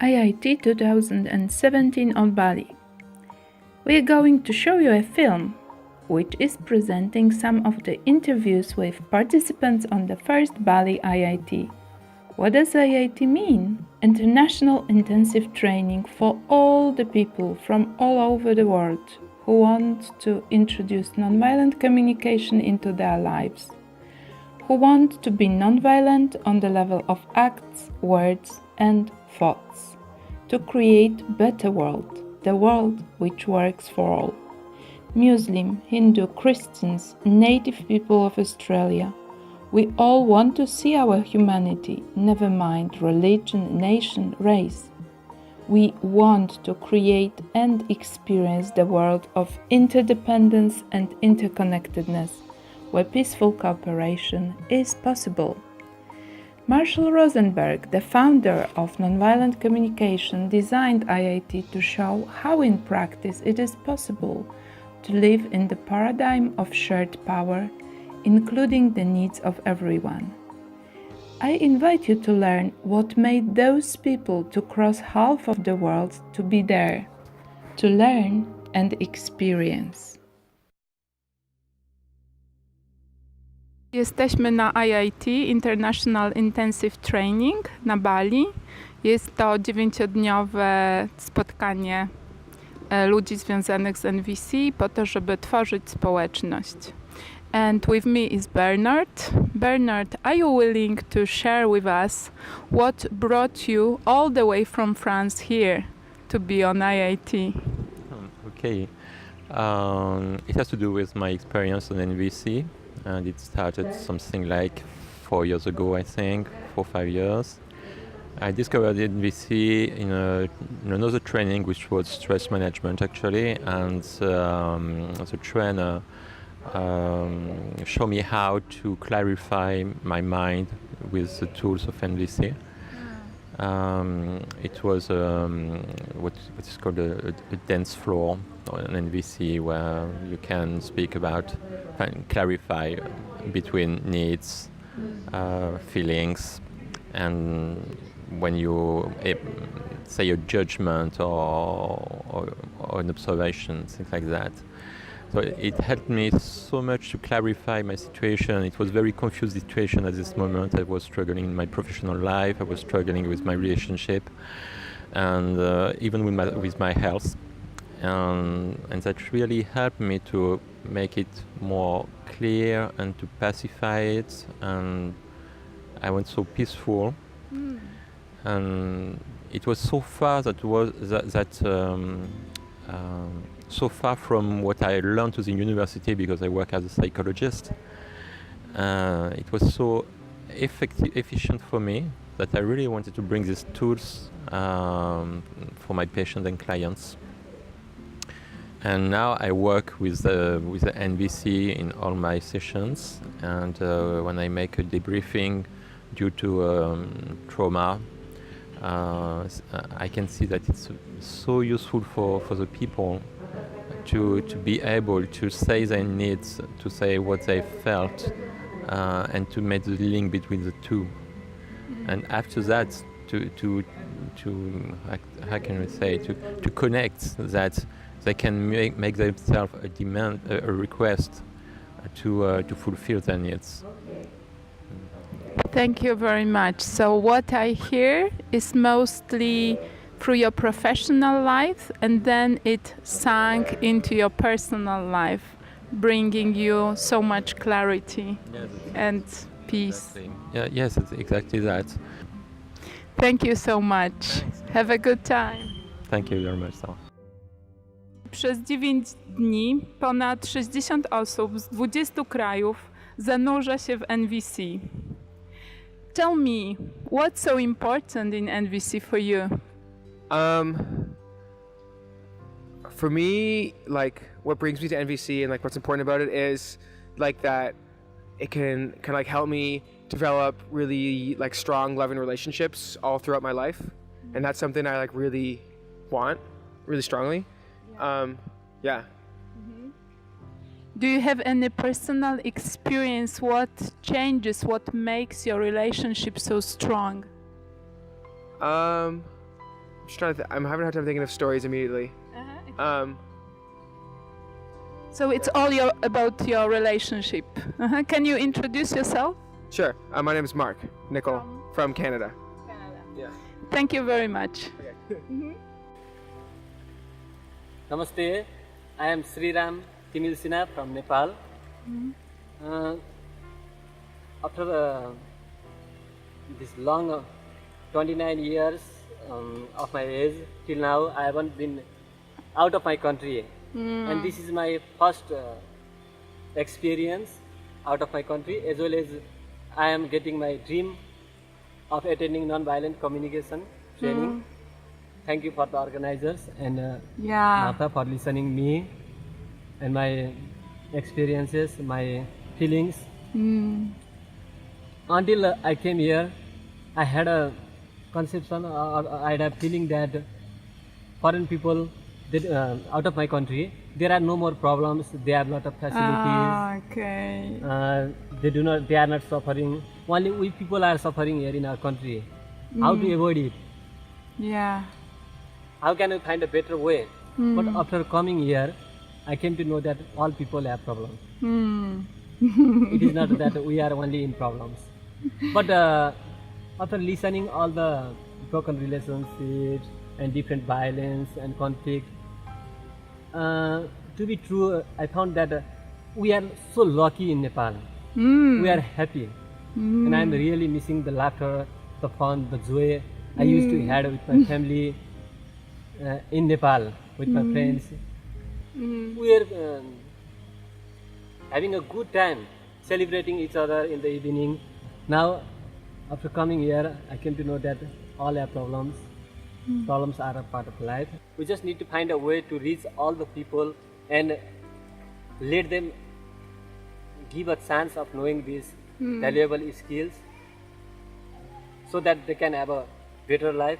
IIT 2017 on Bali. We are going to show you a film which is presenting some of the interviews with participants on the first Bali IIT. What does IIT mean? International intensive training for all the people from all over the world who want to introduce nonviolent communication into their lives, who want to be nonviolent on the level of acts, words and thoughts, to create a better world, the world which works for all. Muslim, Hindu, Christians, native people of Australia, we all want to see our humanity, never mind religion, nation, race. We want to create and experience the world of interdependence and interconnectedness, where peaceful cooperation is possible. Marshall Rosenberg, the founder of Nonviolent Communication, designed IIT to show how in practice it is possible to live in the paradigm of shared power, including the needs of everyone. I invite you to learn what made those people to cross half of the world to be there, to learn and experience. Jesteśmy na IIT, International Intensive Training na Bali. Jest to 9-dniowe spotkanie ludzi związanych z NVC po to, żeby tworzyć społeczność. And with me is Bernard. Bernard, are you willing to share with us what brought you all the way from France here to be on IIT? Okay. It has to do with my experience on NVC, and it started something like 4 years ago, I think, 4 or 5 years. I discovered NVC in another training, which was stress management actually, and the trainer showed me how to clarify my mind with the tools of NVC. It was what is called a dance floor on NVC, where you can speak about and clarify between needs, feelings, and when you say a judgment or an observation, things like that. So it helped me so much to clarify my situation. It was a very confused situation at this moment. I was struggling in my professional life, I was struggling with my relationship, and even with my health. And that really helped me to make it more clear and to pacify it. And I went so peaceful. And it was so far so far from what I learned to the university, because I work as a psychologist. It was so efficient for me that I really wanted to bring these tools for my patients and clients. And now I work with the NVC in all my sessions, and when I make a debriefing due to trauma, I can see that it's so useful for the people to be able to say their needs, to say what they felt, and to make the link between the two. And after that, to how can we say, to connect that they can make themselves a demand, a request to fulfill their needs. Thank you very much. So what I hear is mostly through your professional life, and then it sank into your personal life, bringing you so much clarity and peace. Yes, it's exactly that. Thank you so much. Have a good time. Thank you very much. So. Przez 9 dni ponad 60 osób z 20 krajów zanurza się w NVC. Tell me, what's so important in NVC for you? For me, like what brings me to NVC and like what's important about it is like that it can like help me develop really like strong, loving relationships all throughout my life, and that's something I like really want, really strongly. Yeah. Do you have any personal experience? What changes? What makes your relationship so strong? just trying to. I'm having a hard time thinking of stories immediately. So it's all about your relationship. Can you introduce yourself? Sure. My name is Mark Nickel from Canada. Yeah. Thank you very much. Namaste, I am Sriram Timilsina from Nepal. After this long 29 years of my age till now, I haven't been out of my country. And this is my first experience out of my country, as well as I am getting my dream of attending non-violent communication training. Thank you for the organizers and Martha for listening me and my experiences, my feelings. Until I came here, I had a conception or I had a feeling that foreign people out of my country, there are no more problems. They have a lot of facilities. Okay. They are not suffering. Only we people are suffering here in our country. How to avoid it? Yeah. How can we find a better way? But after coming here, I came to know that all people have problems. It is not that we are only in problems. But after listening all the broken relationships and different violence and conflict, to be true, I found that we are so lucky in Nepal. We are happy. And I'm really missing the laughter, the fun, the joy I used to have with my family in Nepal, with my friends. We are having a good time celebrating each other in the evening. Now, after coming here, I came to know that all our problems are a part of life. We just need to find a way to reach all the people and let them give a chance of knowing these valuable skills so that they can have a better life,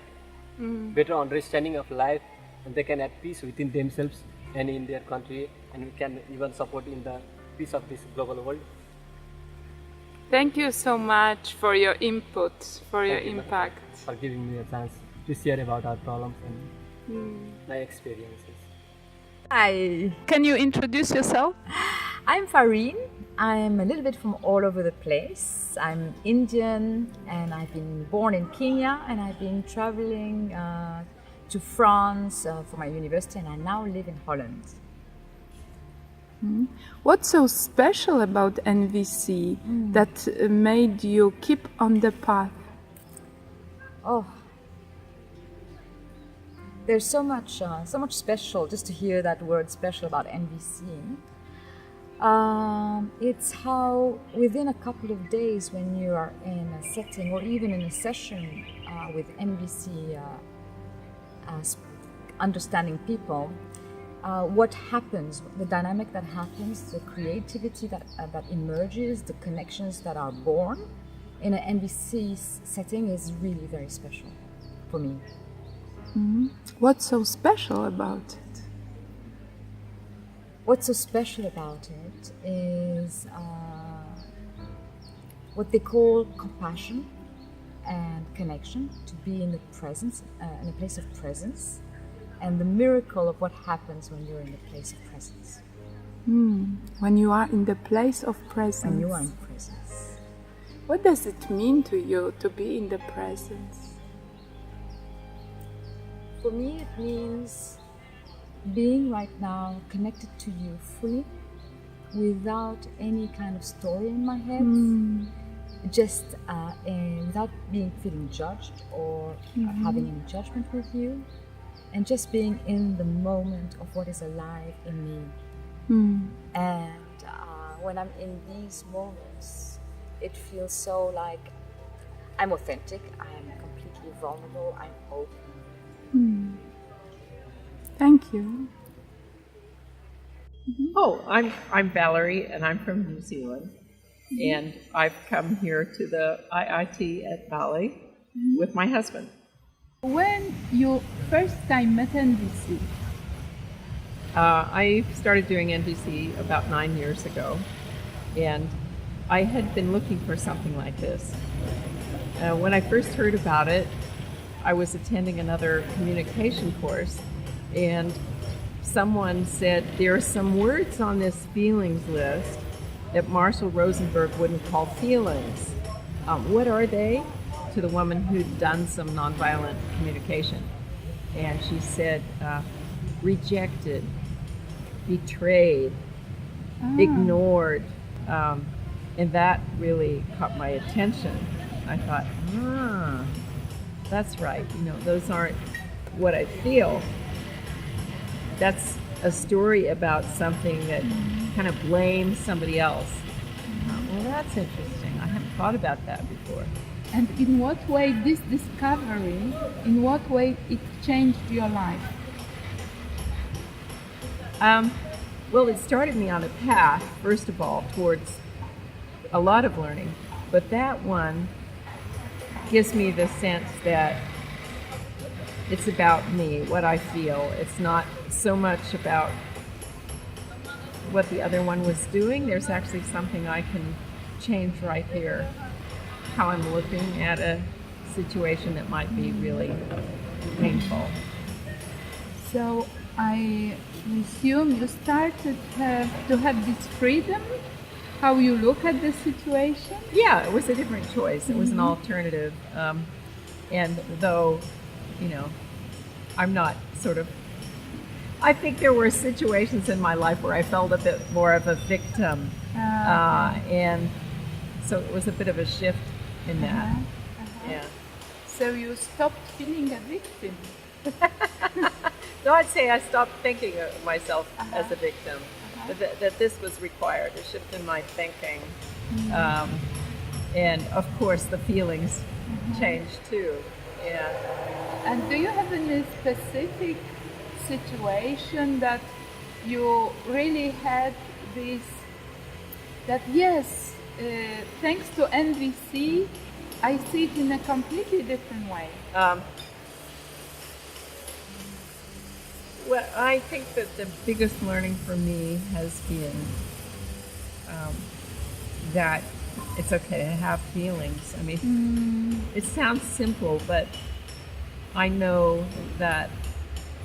better understanding of life, and they can have peace within themselves and in their country, and we can even support in the peace of this global world. Thank you so much for your input, for your Thank you, impact. for giving me a chance to share about our problems and my experiences. Hi, Can you introduce yourself? I'm Fareen. I'm a little bit from all over the place. I'm Indian and I've been born in Kenya and I've been traveling to France for my university and I now live in Holland. What's so special about NVC that made you keep on the path? Oh, there's so much special just to hear that word special about NVC. It's how within a couple of days when you are in a setting or even in a session with NVC understanding people, what happens, the dynamic that happens, the creativity that emerges, the connections that are born in an NVC setting is really very special for me. What's so special about it? What's so special about it is what they call compassion and connection, to be in the presence, in a place of presence, and the miracle of what happens when you're in the place of presence. When you are in the place of presence. When you are in presence. What does it mean to you to be in the presence? For me, it means being right now connected to you fully, without any kind of story in my head, just without feeling judged or having any judgment with you, and just being in the moment of what is alive in me. And when I'm in these moments, it feels so like I'm authentic, I'm completely vulnerable, I'm open. Thank you. Oh, I'm Valerie, and I'm from New Zealand, and I've come here to the IIT at Bali with my husband. When you first time met NVC? I started doing NVC about 9 years ago, and I had been looking for something like this. When I first heard about it, I was attending another communication course, and someone said, there are some words on this feelings list that Marshall Rosenberg wouldn't call feelings. What are they? To the woman who'd done some nonviolent communication. And she said, rejected, betrayed, ignored. And that really caught my attention. I thought, that's right. You know, those aren't what I feel. That's a story about something that kind of blames somebody else. Well, that's interesting. I haven't thought about that before. And in what way this discovery, in what way it changed your life? Well, it started me on a path, first of all, towards a lot of learning. But that one gives me the sense that it's about me, what I feel. It's not so much about what the other one was doing. There's actually something I can change right here. How I'm looking at a situation that might be really painful. So I assume you started to have this freedom, how you look at the situation? Yeah, it was a different choice. It was an alternative. And though, you know, I'm not sort of, I think there were situations in my life where I felt a bit more of a victim. And so it was a bit of a shift in that. Yeah. So you stopped feeling a victim? No, I'd say I stopped thinking of myself as a victim. That this was required, a shift in my thinking. And of course the feelings changed too. Yeah. And do you have any specific situation that you really had this, that yes, thanks to NVC, I see it in a completely different way? Well, I think that the biggest learning for me has been that it's okay to have feelings. I mean, it sounds simple, but I know that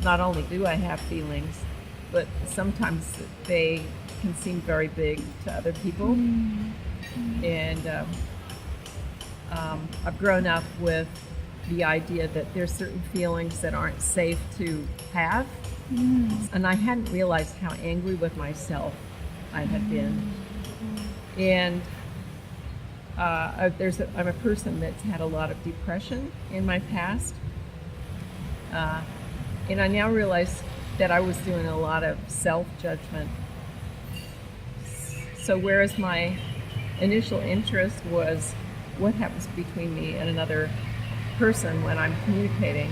not only do I have feelings, but sometimes they can seem very big to other people. And I've grown up with the idea that there's certain feelings that aren't safe to have. And I hadn't realized how angry with myself I had been. And I'm a person that's had a lot of depression in my past. And I now realize that I was doing a lot of self-judgment. So whereas my initial interest was what happens between me and another person when I'm communicating,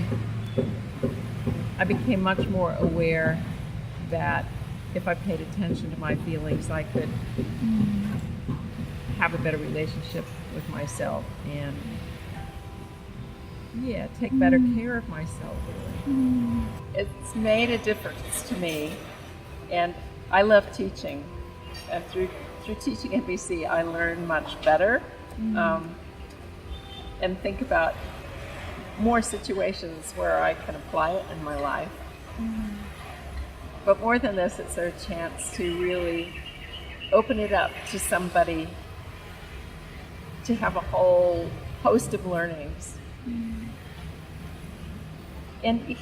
I became much more aware that if I paid attention to my feelings, I could have a better relationship with myself and take better care of myself. It's made a difference to me, and I love teaching. And through teaching NVC, I learn much better and think about more situations where I can apply it in my life. But more than this, it's a chance to really open it up to somebody, to have a whole host of learnings. And you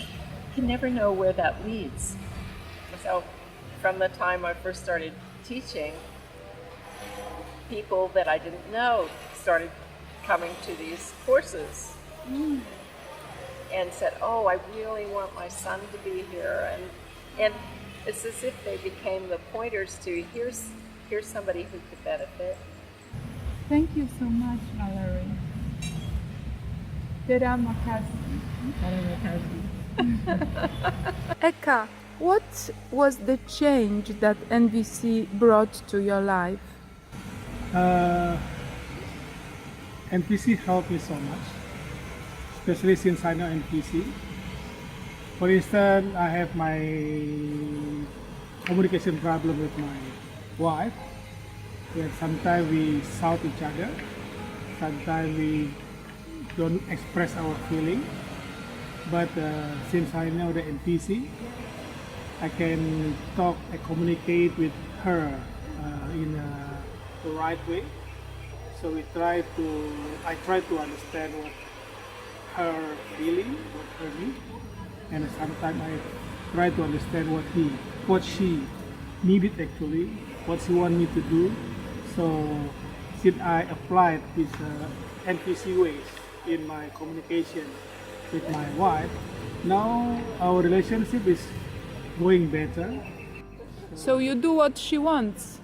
can never know where that leads. So from the time I first started teaching, people that I didn't know started coming to these courses and said, oh, I really want my son to be here. And it's as if they became the pointers to here's somebody who could benefit. Thank you so much, Valerie. Terima kasih. Eka, what was the change that NVC brought to your life? NVC helped me so much, especially since I know NVC. For instance, I have my communication problem with my wife. And sometimes we shout each other. Sometimes we don't express our feeling. But since I know the NPC, I can talk and communicate with her in the right way. So I try to understand what her feeling, what her need, and sometimes I try to understand what she needed actually, what she want me to do. So since I applied these NPC ways in my communication with my wife, now our relationship is going better. So you do what she wants.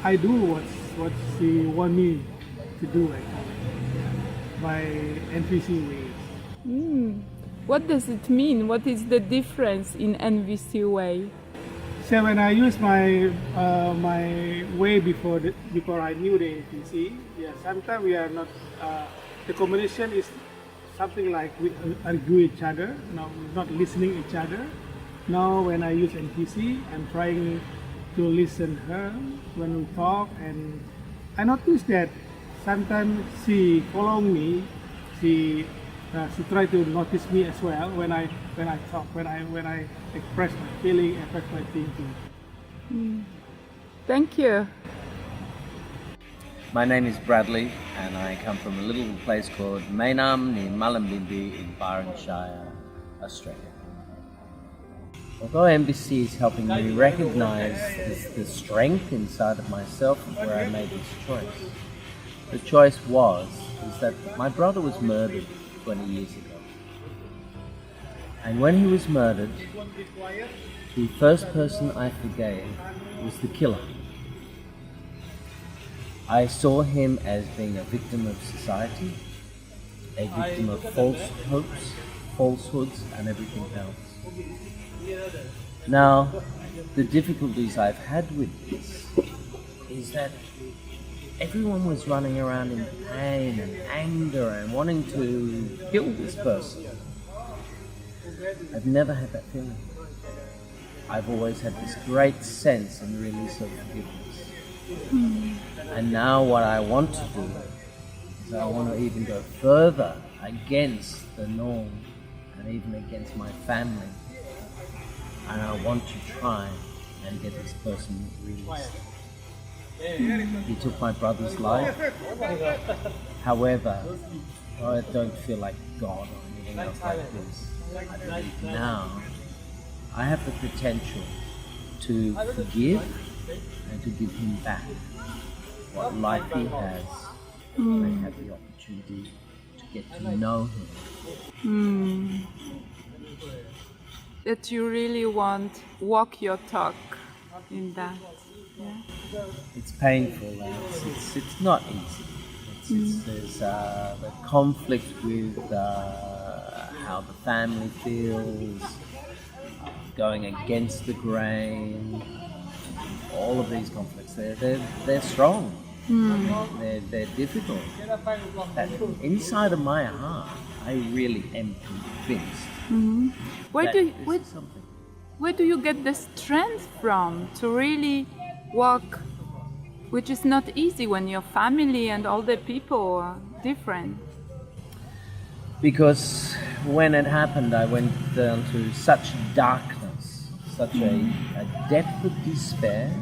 I do what she want me to do actually by NPC ways. What does it mean? What is the difference in NVC way? So when I use my my way before I knew the NPC, yeah, sometimes we are not. The combination is something like we argue each other, not listening each other. Now when I use NPC, I'm trying to listen her when we talk, and I notice that sometimes she follow me. She try to notice me as well when I talk, when I express my feeling, express my thinking. Thank you. My name is Bradley, and I come from a little place called Mainam near Mullumbimby in Byron Shire, Australia. Although MBC is helping me recognize the strength inside of myself where I made this choice, the choice is that my brother was murdered 20 years ago. And when he was murdered, the first person I forgave was the killer. I saw him as being a victim of society, a victim of false hopes, falsehoods, and everything else. Now, the difficulties I've had with this is that everyone was running around in pain and anger and wanting to kill this person. I've never had that feeling. I've always had this great sense and release of forgiveness. And now what I want to do is I want to even go further against the norm and even against my family. And I want to try and get this person released. He took my brother's life. However, I don't feel like God or anything else like this. I believe now I have the potential to forgive and to give him back what life he has. I have the opportunity to get to know him. That you really want walk your talk in that. Yeah. It's painful and it's not easy. There's the conflict with how the family feels, going against the grain. All of these conflicts, they're strong. They're difficult. But inside of my heart, I really am convinced. Where do you get the strength from to really walk, which is not easy when your family and all the people are different? Because when it happened, I went down to such darkness, such a depth of despair,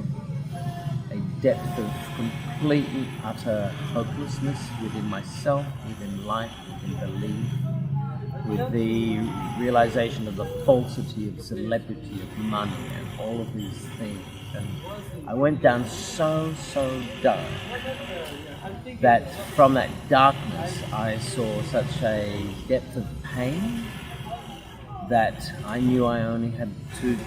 a depth of complete and utter hopelessness within myself, within life, within belief, with the realization of the falsity of celebrity, of money, and all of these things. And I went down so dark that from that darkness I saw such a depth of pain that I knew I only had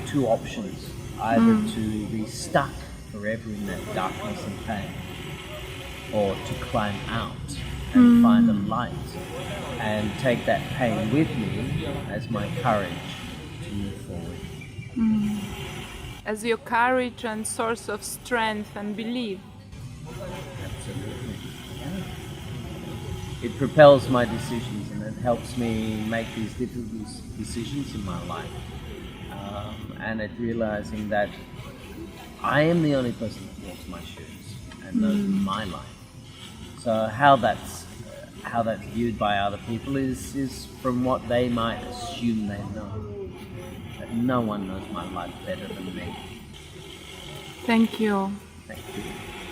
two options, either to be stuck forever in that darkness and pain, or to climb out and find a light and take that pain with me as my courage to move forward. As your courage and source of strength and belief. Absolutely. Yeah. It propels my decisions and it helps me make these difficult decisions in my life. And it realizing that I am the only person that walks my shoes and knows my life. So how that's how that's viewed by other people is from what they might assume they know. But no one knows my life better than me. Thank you. Thank you.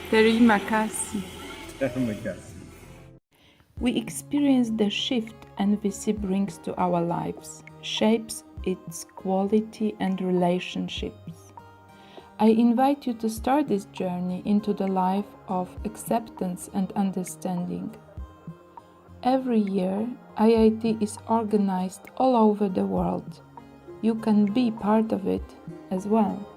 Terima kasih. Terima kasih. We experience the shift NVC brings to our lives, shapes its quality and relationships. I invite you to start this journey into the life of acceptance and understanding. Every year, IIT is organized all over the world. You can be part of it as well.